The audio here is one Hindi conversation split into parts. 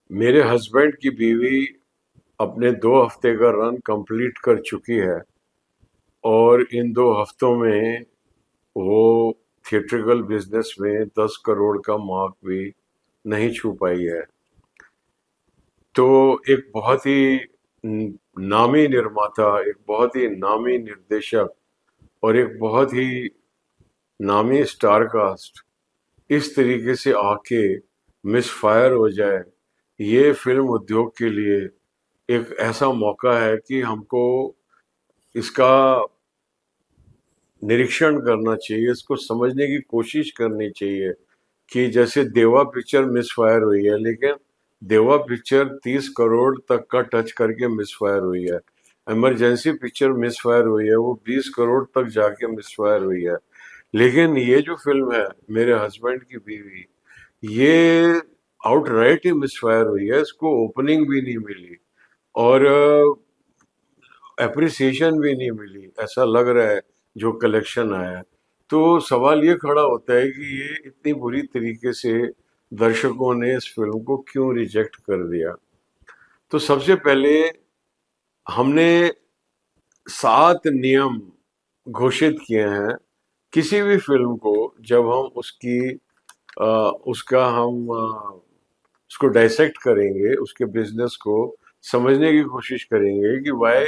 मेरे हस्बैंड की बीवी अपने 2 हफ्ते का रन कंप्लीट कर चुकी है और इन 2 हफ्तों में वो थिएट्रिकल बिजनेस में 10 करोड़ का मार्क भी नहीं छू पाई है। तो एक बहुत ही नामी निर्माता, एक बहुत ही नामी निर्देशक और एक बहुत ही नामी स्टार कास्ट इस तरीके से आके मिस फायर हो जाए, ये फिल्म उद्योग के लिए एक ऐसा मौका है कि हमको इसका निरीक्षण करना चाहिए, इसको समझने की कोशिश करनी चाहिए कि जैसे देवा पिक्चर मिसफायर हुई है, लेकिन देवा पिक्चर 30 करोड़ तक का टच करके मिसफायर हुई है। इमरजेंसी पिक्चर मिसफायर हुई है, वो 20 करोड़ तक जाके मिसफायर हुई है। लेकिन ये जो फिल्म है मेरे हस्बैंड की बीवी, ये आउटराइट ही मिसफायर हुई है, इसको ओपनिंग भी नहीं मिली और एप्रिसिएशन भी नहीं मिली, ऐसा लग रहा है जो कलेक्शन आया है। तो सवाल ये खड़ा होता है कि ये इतनी बुरी तरीके से दर्शकों ने इस फिल्म को क्यों रिजेक्ट कर दिया। तो सबसे पहले हमने 7 नियम घोषित किए हैं किसी भी फिल्म को, जब हम अ, उसका हम उसको डाइसेक्ट करेंगे, उसके बिजनेस को समझने की कोशिश करेंगे कि why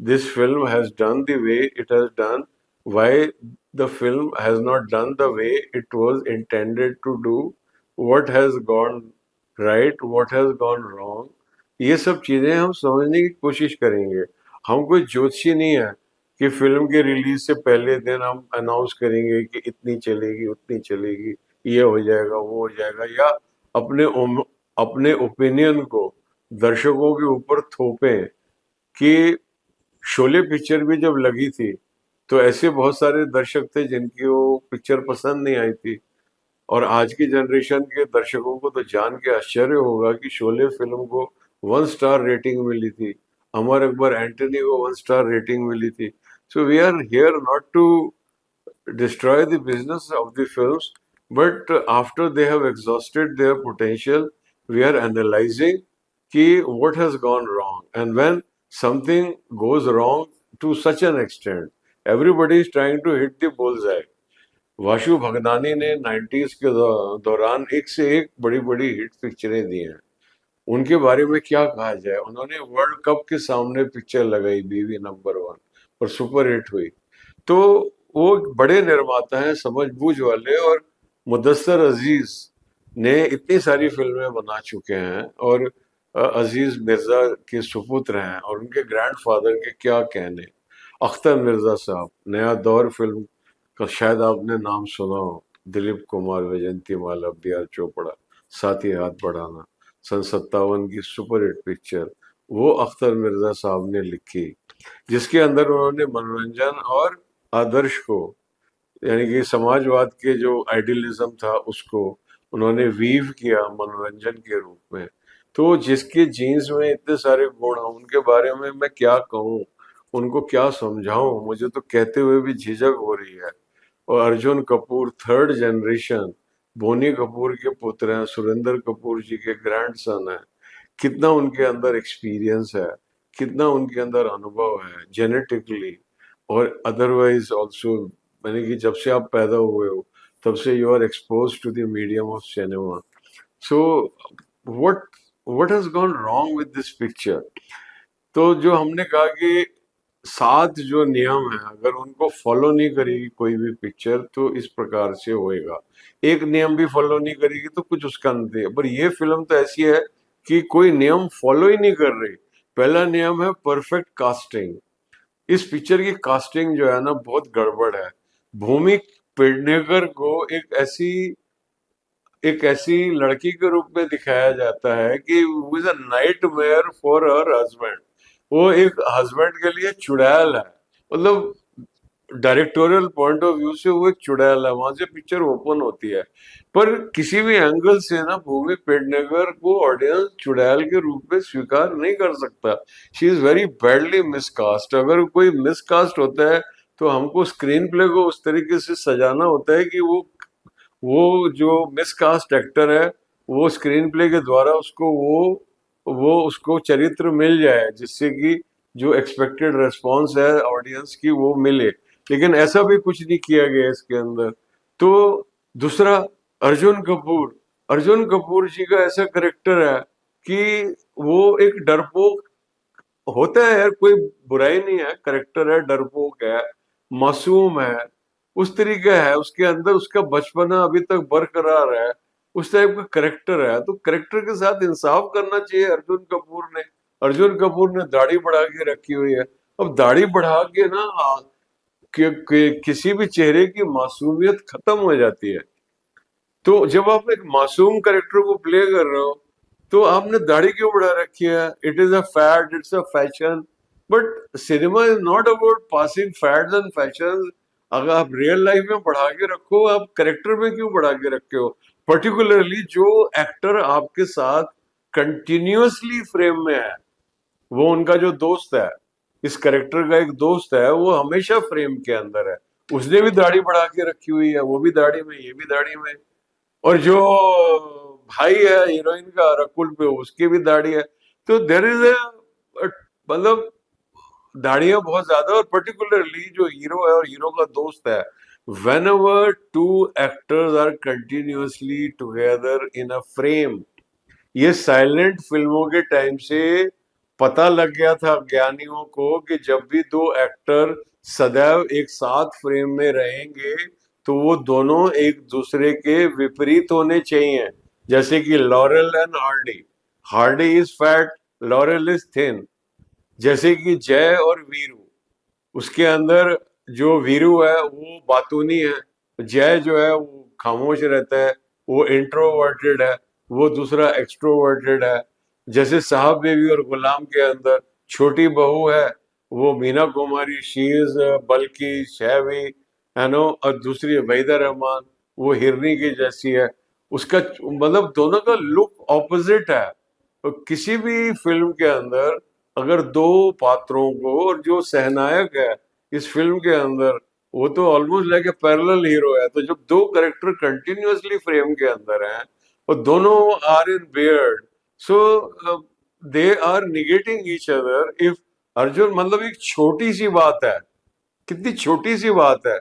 this film has done the way it has done, why the film has not done the way it was intended to do, what has gone right, what has gone wrong. ये सब चीजें हम समझने की कोशिश करेंगे। हम कोई ज्योतिषी नहीं है कि फिल्म के रिलीज से पहले दिन हम अनाउंस करेंगे कि इतनी चलेगी, उतनी चलेगी, ये हो जाएगा, वो हो जाएगा, या अपने अपने ओपिनियन को दर्शकों के ऊपर थोपें कि शोले पिक्चर भी जब लगी थी तो ऐसे बहुत सारे दर्शक थे जिनकी वो पिक्चर पसंद नहीं आई थी। और आज की जनरेशन के दर्शकों को तो जान के आश्चर्य होगा कि शोले फिल्म को 1 स्टार रेटिंग मिली थी, अमर अकबर एंटनी को 1 स्टार रेटिंग मिली थी। So we are here not to destroy the business of the films, but after they have exhausted their potential, we are analyzing ki what has gone wrong. And when something goes wrong to such an extent, everybody is trying to hit the bullseye. Vashu Bhagnani ने 90s के दौरान एक से एक बड़ी बड़ी हिट पिक्चरें दी हैं। उनके बारे में क्या कहा जाए, उन्होंने वर्ल्ड कप के सामने पिक्चर लगाई बीवी नंबर 1 और सुपर हिट हुई। तो वो बड़े निर्माता हैं, समझबूझ वाले, और मुदस्सर अजीज ने इतनी सारी फिल्में बना चुके हैं और अजीज मिर्जा के सुपुत्र हैं और उनके ग्रैंडफादर के क्या कहने। अख्तर मिर्जा साहब, नया दौर फिल्म का शायद आपने नाम सुना हो, दिलीप कुमार, वैजंती माला, बी आर चोपड़ा, साथ ही हाथ बढ़ाना, सन 57 की सुपर हिट पिक्चर, वो अख्तर मिर्जा साहब ने लिखी, जिसके अंदर उन्होंने मनोरंजन और आदर्श को, यानी कि समाजवाद के जो आइडियलिज्म था उसको उन्होंने वीव किया मनोरंजन के रूप में। तो जिसके जीन्स में इतने सारे गुण हैं, उनके बारे में मैं क्या कहूँ, उनको क्या समझाऊं, मुझे तो कहते हुए भी झिझक हो रही है। और अर्जुन कपूर 3rd जनरेशन, बोनी कपूर के पुत्र हैं, सुरेंद्र कपूर जी के ग्रैंडसन हैं। कितना उनके अंदर एक्सपीरियंस है, कितना उनके अंदर अनुभव है जेनेटिकली और अदरवाइज ऑल्सो। मैंने कि जब से आप पैदा हुए हो तब से you are expose to the medium of cinema. So what what has gone wrong with this picture. तो जो हमने कहा कि 7 जो नियम है, अगर उनको फॉलो नहीं करेगी कोई भी पिक्चर तो इस प्रकार से होएगा। एक नियम भी फॉलो नहीं करेगी तो कुछ उसका नहीं। पर ये फिल्म तो ऐसी है कि कोई नियम फॉलो ही नहीं कर रही। पहला नियम है परफेक्ट कास्टिंग। इस पिक्चर की कास्टिंग जो है ना बहुत गड़बड़ है। भूमि पेडनेकर को एक ऐसी लड़की के रूप में दिखाया जाता है कि वो is a nightmare for her husband. वो एक हस्बैंड के लिए चुड़ैल है, मतलब डायरेक्टोरियल पॉइंट ऑफ व्यू से वो एक चुड़ैल है, वहां से पिक्चर ओपन होती है। पर किसी भी एंगल से ना भूमि पेडनेकर को ऑडियंस चुड़ैल के रूप में स्वीकार नहीं कर सकता। She is very badly miscast. अगर कोई मिसकास्ट होता है तो हमको स्क्रीन प्ले को उस तरीके से सजाना होता है कि वो जो मिसकास्ट एक्टर है वो स्क्रीन प्ले के द्वारा उसको वो उसको चरित्र मिल जाए, जिससे कि जो एक्सपेक्टेड रेस्पॉन्स है ऑडियंस की वो मिले। लेकिन ऐसा भी कुछ नहीं किया गया इसके अंदर। तो दूसरा, अर्जुन कपूर जी का ऐसा करेक्टर है कि वो एक डरपोक होता है यार, कोई बुराई नहीं है, करेक्टर है, डरपोक है, मासूम है, उस तरीके है उसके अंदर, उसका बचपना अभी तक बरकरार है, उस टाइप का करेक्टर है। तो करेक्टर के साथ इंसाफ करना चाहिए अर्जुन कपूर ने दाढ़ी बढ़ा के रखी हुई है। अब दाढ़ी बढ़ा के ना किसी भी चेहरे की मासूमियत खत्म हो जाती है। तो जब आप एक मासूम कैरेक्टर को प्ले कर रहे हो, तो आपने दाढ़ी क्यों बढ़ा रखी है? It is a fad, it's a fashion. But cinema is not about passing fads and fashion. अगर आप रियल लाइफ में बढ़ा के रखो, आप करेक्टर में क्यों बढ़ा के रखे हो? पर्टिकुलरली जो एक्टर आपके साथ कंटिन्यूअसली फ्रेम में है, वो उनका जो दोस्त है, इस करेक्टर का एक दोस्त है, वो हमेशा फ्रेम के अंदर है, उसने भी दाढ़ी बढ़ा के रखी हुई है, वो भी दाढ़ी में, ये भी दाढ़ी में। और जो भाई है हीरोइन का रकुल पे, उसकी भी दाढ़ी है। तो देर इज ए, मतलब दाढ़ियां बहुत ज्यादा। और पर्टिकुलरली जो हीरो है और हीरो का दोस्त है, whenever two actors are continuously together in a frame, ये साइलेंट फिल्मों के टाइम से पता लग गया था ज्ञानियों को कि जब भी दो एक्टर सदैव एक साथ फ्रेम में रहेंगे, तो वो दोनों एक दूसरे के विपरीत होने चाहिए। जैसे कि laurel and Hardy, Hardy is fat, laurel is thin. जैसे कि जय और वीरू, उसके अंदर जो वीरू है वो बातूनी है, जय जो है वो खामोश रहता है, वो इंट्रोवर्टेड है, वो दूसरा एक्सट्रोवर्टेड है। जैसे साहब बेबी और गुलाम के अंदर छोटी बहू है, वो मीना कुमारी, शी इज बल्कि शहवी, है नो, और दूसरी वहीदा रहमान, वो हिरनी की जैसी है। उसका मतलब दोनों का लुक ऑपोजिट है। तो किसी भी फिल्म के अंदर अगर दो पात्रों को, और जो सहनायक है इस फिल्म के अंदर, वो तो almost like a parallel hero है। तो जब दो करेक्टर कंटिन्यूअसली फ्रेम के अंदर हैं और दोनों are in beard, so they are negating each other. If Arjun, मतलब एक छोटी सी बात है, कितनी छोटी सी बात है,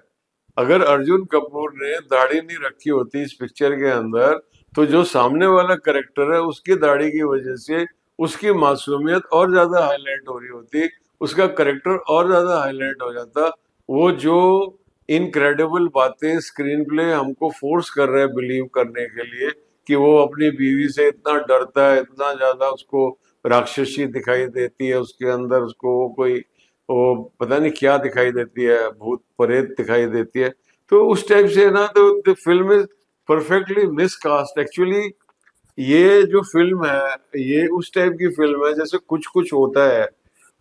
अगर अर्जुन कपूर ने दाढ़ी नहीं रखी होती इस पिक्चर के अंदर, तो जो सामने वाला करेक्टर है उसकी दाढ़ी की वजह से उसकी मासूमियत और ज्यादा हाईलाइट हो रही होती, उसका करेक्टर और ज्यादा हाईलाइट हो जाता। वो जो इनक्रेडिबल बातें स्क्रीन प्ले हमको फोर्स कर रहे हैं बिलीव करने के लिए कि वो अपनी बीवी से इतना डरता है, इतना ज्यादा उसको राक्षसी दिखाई देती है उसके अंदर, उसको वो कोई, वो पता नहीं क्या दिखाई देती है, भूत प्रेत दिखाई देती है। तो उस टाइप से ना, तो the film is perfectly miscast actually. ये जो फिल्म है, ये उस टाइप की फिल्म है जैसे कुछ कुछ होता है,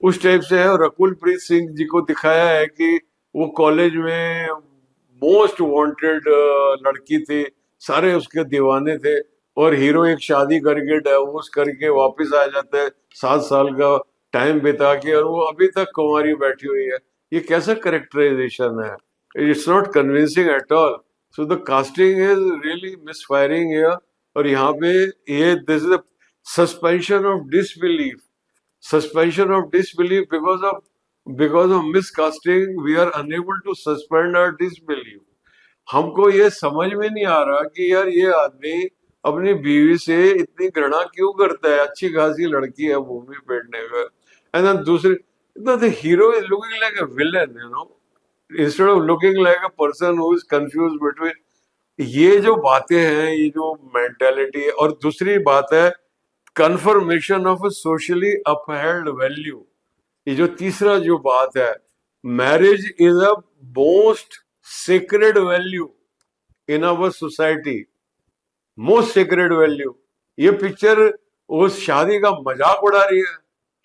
उस टाइप से है। और रकुल प्रीत सिंह जी को दिखाया है कि वो कॉलेज में मोस्ट वांटेड लड़की थी, सारे उसके दीवाने थे, और हीरो एक शादी करके डाइवोर्स करके वापस आ जाता है 7 साल का टाइम बिता के, और वो अभी तक कुंवारी बैठी हुई है। ये कैसा करेक्टराइजेशन है? It's not convincing at all. So the casting is really misfiring here. और यहाँ पे ये this is suspension of disbelief, suspension of disbelief because of miscasting. We are unable to suspend our disbelief. हमको ये समझ में नहीं आ रहा कि यार ये आदमी अपनी बीवी से इतनी घृणा क्यों करता है, अच्छी खासी लड़की है मूवी पेटने का। एंड देन दूसरे, the hero is looking like a villain, instead of looking like a person who is confuse between. ये जो बातें हैं, ये जो मेंटेलिटी है। और दूसरी बात है, confirmation of a socially upheld value. ये जो तीसरा जो बात है, marriage is a most sacred value in our society, most sacred value. ये पिक्चर उस शादी का मजाक उड़ा रही है,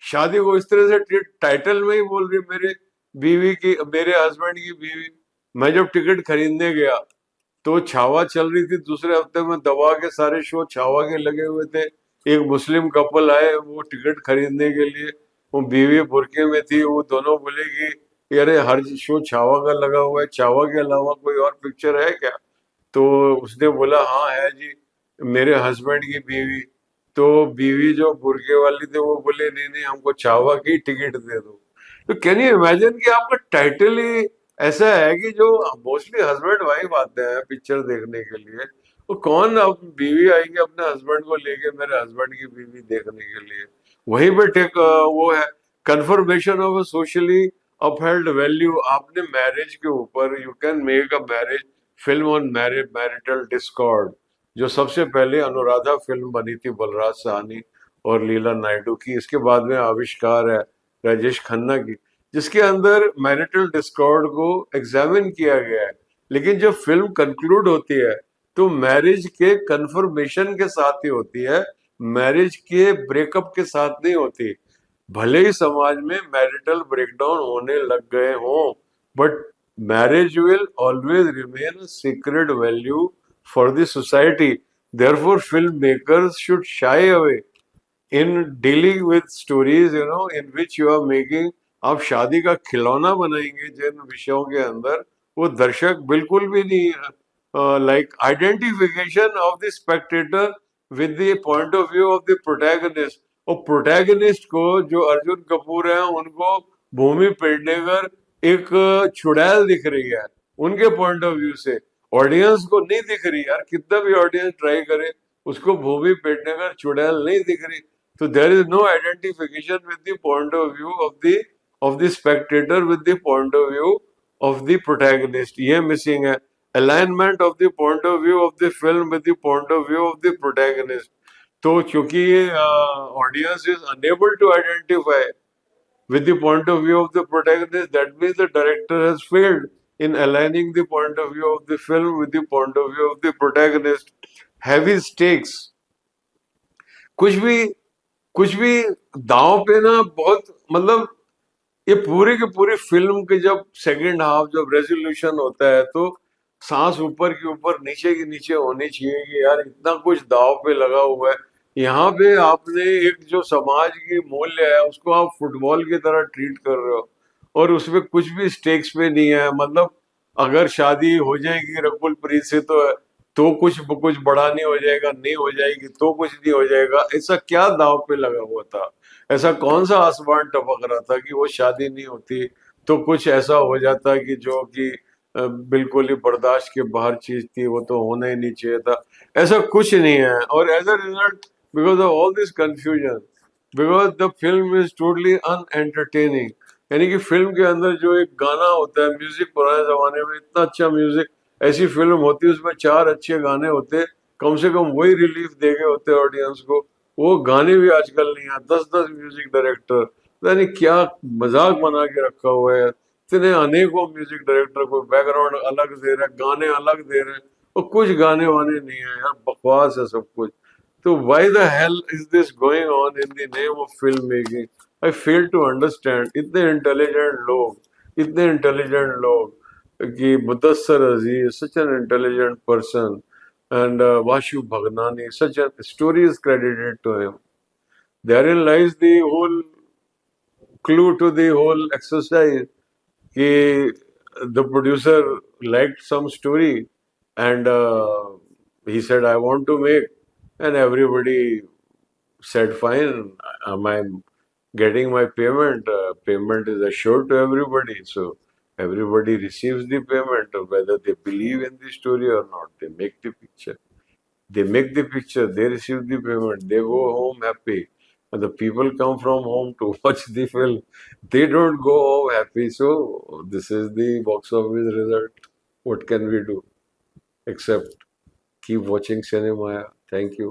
शादी को इस तरह से टाइटल में ही बोल रही है, मेरे बीवी की, मेरे हस्बैंड की बीवी। मैं जब टिकट खरीदने गया तो छावा चल रही थी, दूसरे हफ्ते में दबा के सारे शो छावा के लगे हुए थे। एक मुस्लिम कपल आए वो टिकट खरीदने के लिए, वो बीवी बुरके में थी, वो दोनों बोले कि अरे हर शो छावा का लगा हुआ है, छावा के अलावा कोई और पिक्चर है क्या? तो उसने बोला हाँ है जी। मेरे हस्बैंड की बीवी, तो बीवी जो बुर्के वाली थी वो बोले नहीं नहीं हमको चावा की टिकट दे दो। तो कैन यू इमेजिन कि आपका टाइटल ही ऐसा है कि जो मोस्टली हस्बैंड वाइफ आते हैं पिक्चर देखने के लिए, तो कौन अब बीवी आएंगे अपने हस्बैंड को लेके मेरे हस्बैंड की बीवी देखने के लिए। वहीं पे टेक वो है confirmation of a socially upheld value. आपने मैरिज के ऊपर you can make a marriage film on marital Discord, जो सबसे पहले अनुराधा फिल्म बनी थी बलराज साहनी और लीला नायडू की। इसके बाद में आविष्कार है राजेश खन्ना की, जिसके अंदर मैरिटल डिस्कॉर्ड को एग्जामिन किया गया है। लेकिन जब फिल्म कंक्लूड होती है तो मैरिज के कंफर्मेशन के साथ ही होती है, मैरिज के ब्रेकअप के साथ नहीं होती। भले ही समाज में मैरिटल ब्रेकडाउन होने लग गए हों, but marriage will always remain a sacred value for the society. Therefore, filmmakers should shy away in dealing with stories, in which you are making, आप शादी का खिलौना बनाएंगे जिन विषयों के अंदर वो दर्शक बिल्कुल भी नहीं, like identification of the Spectator with the point of view of the protagonist. और प्रोटैगनिस्ट को जो अर्जुन कपूर है उनको भूमि पेडनेकर एक चुड़ैल दिख रही है उनके पॉइंट ऑफ व्यू से, ऑडियंस को नहीं दिख रही। यार कितना भी ऑडियंस ट्राई करे उसको भूमि पेडनेकर चुड़ैल नहीं दिख रही। So there is no identification with the point of view of the spectator with the point of view of the protagonist. ये missing है alignment of the point of view of the film with the point of view of the protagonist. तो क्योंकि audience is unable to identify with the point of view of the protagonist, that means the director has failed in aligning the point of view of the film with the point of view of the protagonist. Heavy stakes, कुछ भी कुछ भी दांव पे ना बहुत, मतलब ये पूरी की पूरी फिल्म के जब सेकंड हाफ जब रेजोल्यूशन होता है तो सांस ऊपर के ऊपर नीचे के नीचे होनी चाहिए कि यार इतना कुछ दांव पे लगा हुआ है। यहाँ पे आपने एक जो समाज की मूल्य है उसको आप फुटबॉल की तरह ट्रीट कर रहे हो और उसमें कुछ भी स्टेक्स पे नहीं है। मतलब अगर शादी हो जाएगी रकुल प्रीत से तो कुछ कुछ बड़ा नहीं हो जाएगा, नहीं हो जाएगी तो कुछ नहीं हो जाएगा, ऐसा क्या दांव पे लगा हुआ था? ऐसा कौन सा आसमान टपक रहा था कि वो शादी नहीं होती तो कुछ ऐसा हो जाता कि जो कि बिल्कुल ही बर्दाश्त के बाहर चीज थी, वो तो होना ही नहीं चाहिए था। ऐसा कुछ नहीं है। और as a result, because of all this confusion, because the film is totally unentertaining. यानी कि फिल्म के अंदर जो एक गाना होता है, म्यूजिक पुराने जमाने में इतना अच्छा म्यूजिक, ऐसी फिल्म होती उसमें चार अच्छे गाने होते, कम से कम वही रिलीफ देगे होते ऑडियंस को। वो गाने भी आजकल नहीं है, 10-10 म्यूजिक डायरेक्टर, यानी क्या मजाक बना के रखा हुआ है। इतने अनेकों म्यूजिक डायरेक्टर को बैकग्राउंड अलग दे रहे हैं, गाने अलग दे रहे हैं, और कुछ गाने वाने नहीं है यार, बकवास है सब कुछ। तो why the hell is this going on in the name of film making? I fail to understand। इतने इंटेलिजेंट लोग कि मुदस्सर अजीज, such an intelligent person, and Vashu Bhagnani, such a story is credited to him। Therein lies the whole clue to the whole exercise कि the producer liked some story and he said I want to make, and everybody said fine, am I getting my payment? Payment is assured to everybody, so everybody receives the payment whether they believe in the story or not. They make the picture, they receive the payment, they go home happy. And the people come from home to watch the film. They don't go home happy. So this is the box office result. What can we do except keep watching cinema? Thank you.